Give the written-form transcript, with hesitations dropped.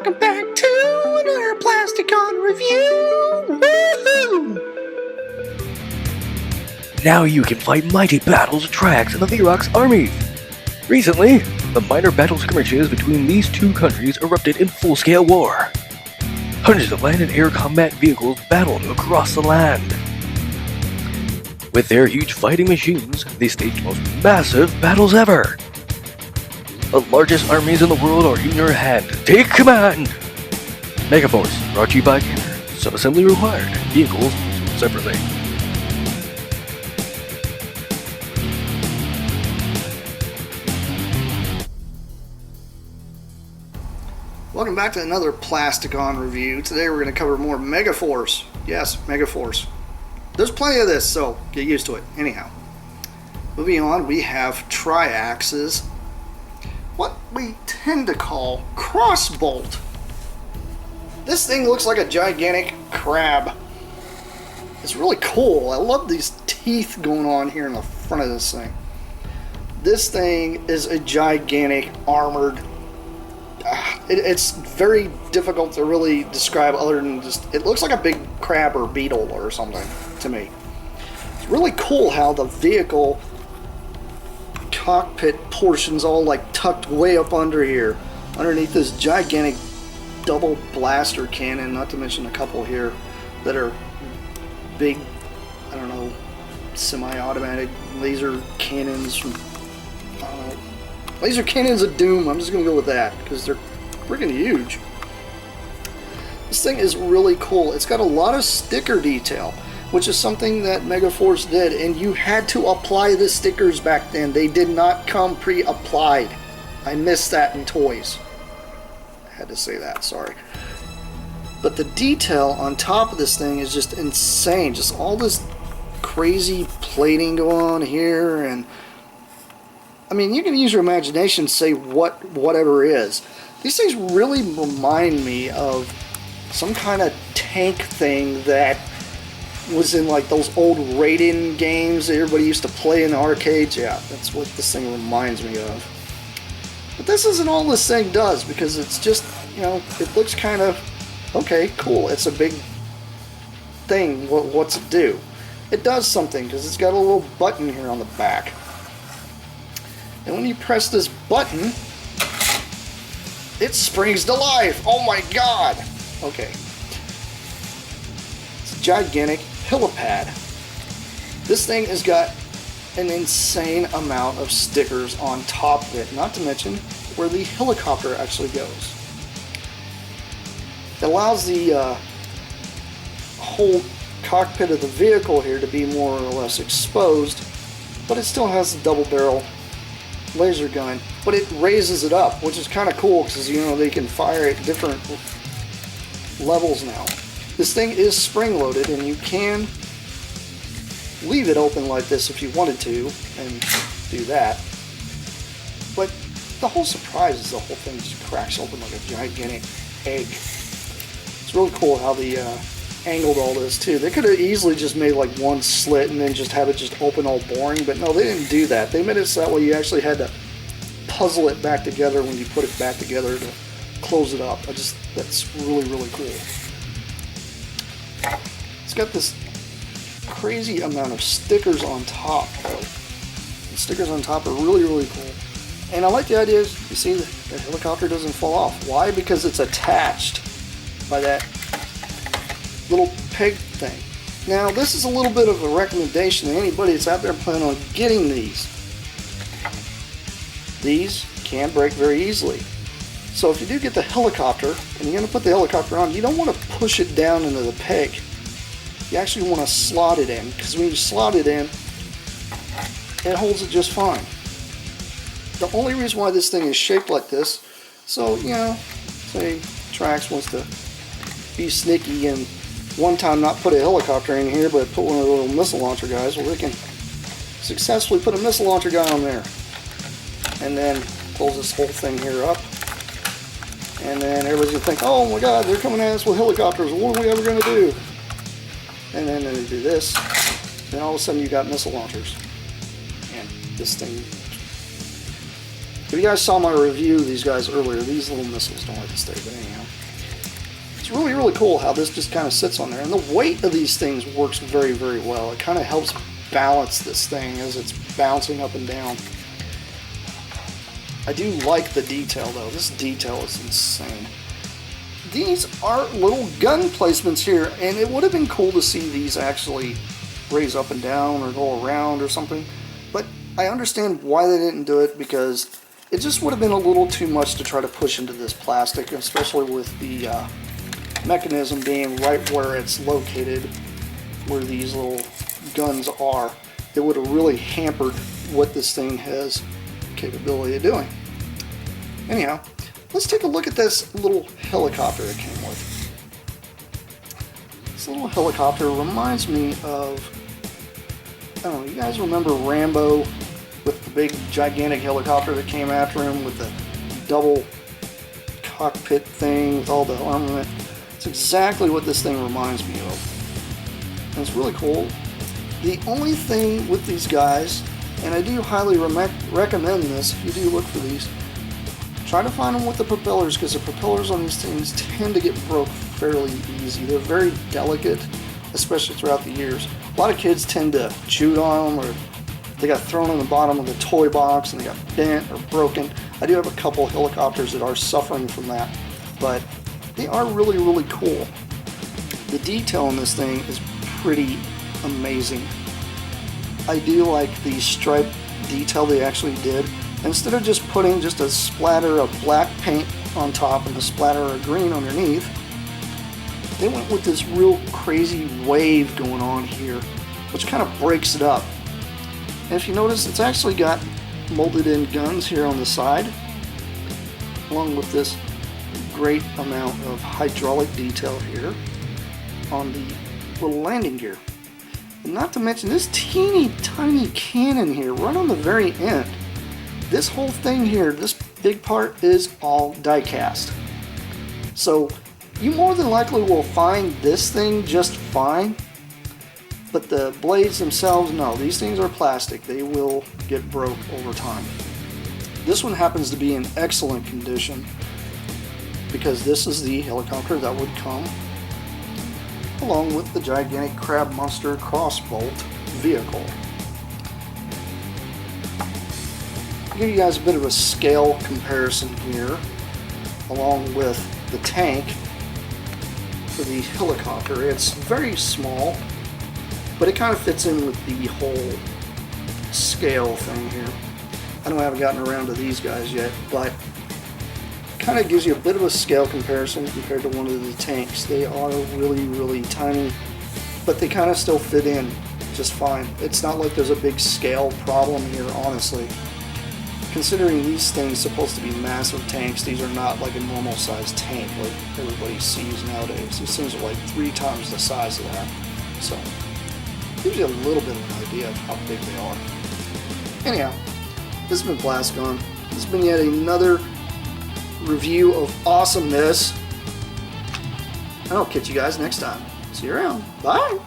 welcome back to another Plasticon review! Woohoo! Now you can fight mighty battles of Triax and the Triax army. Recently, the minor battle skirmishes between these two countries erupted in full-scale war. Hundreds of land and air combat vehicles battled across the land. With their huge fighting machines, they staged the most massive battles ever. The largest armies in the world are in your hand. Take command! Megaforce, brought to you by Kenner. Sub-assembly required. Vehicles sold separately. Welcome back to another Plasticon review. Today we're going to cover more Megaforce. Yes, Megaforce. There's plenty of this, so get used to it. Anyhow, moving on, we have Triax's, what we tend to call Crossbolt. This thing looks like a gigantic crab. It's really cool. I love these teeth going on here in the front of this thing. This thing is a gigantic armored. It's very difficult to really describe other than just, it looks like a big crab or beetle or something to me. It's really cool how the vehicle cockpit portion's all like tucked way up under here, underneath this gigantic double blaster cannon, not to mention a couple here that are big, I don't know, semi-automatic laser cannons from, I don't know, laser cannons of doom. I'm just gonna go with that because they're freaking huge. This thing is really cool. It's got a lot of sticker detail, which is something that Megaforce did, and you had to apply the stickers back then. They did not come pre-applied. I missed that in toys. I had to say that, sorry. But the detail on top of this thing is just insane. Just all this crazy plating going on here, and I mean, you can use your imagination to say whatever is. These things really remind me of some kind of tank thing that was in like those old Raiden games that everybody used to play in the arcades. Yeah, that's what this thing reminds me of. But this isn't all this thing does, because it's just, you know, it looks kind of, okay, cool. It's a big thing. What's it do? It does something, because it's got a little button here on the back. And when you press this button, it springs to life. Oh my god! Okay. It's a gigantic Helipad. This thing has got an insane amount of stickers on top of it, not to mention where the helicopter actually goes. It allows the whole cockpit of the vehicle here to be more or less exposed, but it still has the double barrel laser gun, but it raises it up, which is kind of cool because, you know, they can fire at different levels now. This thing is spring loaded, and you can leave it open like this if you wanted to and do that, but the whole surprise is the whole thing just cracks open like a gigantic egg. It's really cool how they angled all this too. They could have easily just made like one slit and then just have it just open all boring, but no, they didn't do that. They made it so that way you actually had to puzzle it back together when you put it back together to close it up. That's really, really cool. It's got this crazy amount of stickers on top. The stickers on top are really, really cool. And I like the idea, you see the helicopter doesn't fall off. Why? Because it's attached by that little peg thing. Now, this is a little bit of a recommendation to anybody that's out there planning on getting these. These can break very easily. So if you do get the helicopter, and you're going to put the helicopter on, you don't want to push it down into the peg. You actually want to slot it in, because when you slot it in, it holds it just fine. The only reason why this thing is shaped like this, so, you know, say Triax wants to be sneaky and one time not put a helicopter in here, but put one of the little missile launcher guys, well, they can successfully put a missile launcher guy on there. And then close this whole thing here up. And then everybody's going to think, oh my god, they're coming at us with helicopters, what are we ever going to do? And then they do this, and all of a sudden you got missile launchers. And this thing If you guys saw my review of these guys earlier, these little missiles don't like to stay, but anyhow. It's really, really cool how this just kind of sits on there. And the weight of these things works very, very well. It kind of helps balance this thing as it's bouncing up and down. I do like the detail though. This detail is insane. These are little gun placements here, and it would have been cool to see these actually raise up and down or go around or something. But I understand why they didn't do it, because it just would have been a little too much to try to push into this plastic, especially with the mechanism being right where it's located, where these little guns are. It would have really hampered what this thing has capability of doing. Anyhow, let's take a look at this little helicopter it came with. This little helicopter reminds me of, I don't know, you guys remember Rambo with the big gigantic helicopter that came after him with the double cockpit thing with all the armament? It's exactly what this thing reminds me of. And it's really cool. The only thing with these guys, and I do highly recommend this if you do look for these, try to find them with the propellers, because the propellers on these things tend to get broke fairly easy. They're very delicate, especially throughout the years. A lot of kids tend to chew on them, or they got thrown in the bottom of the toy box and they got bent or broken. I do have a couple helicopters that are suffering from that, but they are really, really cool. The detail on this thing is pretty amazing. I do like the stripe detail they actually did. Instead of just putting just a splatter of black paint on top and a splatter of green underneath, they went with this real crazy wave going on here, which kind of breaks it up. And if you notice, it's actually got molded in guns here on the side, along with this great amount of hydraulic detail here on the little landing gear. And not to mention this teeny tiny cannon here right on the very end. This whole thing here, this big part, is all die cast. So you more than likely will find this thing just fine, but the blades themselves, no, these things are plastic. They will get broke over time. This one happens to be in excellent condition because this is the helicopter that would come along with the gigantic Crab Monster Crossbolt vehicle. I'll give you guys a bit of a scale comparison here, along with the tank for the helicopter. It's very small, but it kind of fits in with the whole scale thing here. I know I haven't gotten around to these guys yet, but it kind of gives you a bit of a scale comparison compared to one of the tanks. They are really, really tiny, but they kind of still fit in just fine. It's not like there's a big scale problem here, honestly. Considering these things supposed to be massive tanks, these are not like a normal sized tank like everybody sees nowadays. These things are like 3 times the size of that. So, gives you a little bit of an idea of how big they are. Anyhow, this has been Plasticon. This has been yet another review of awesomeness. And I'll catch you guys next time. See you around. Bye!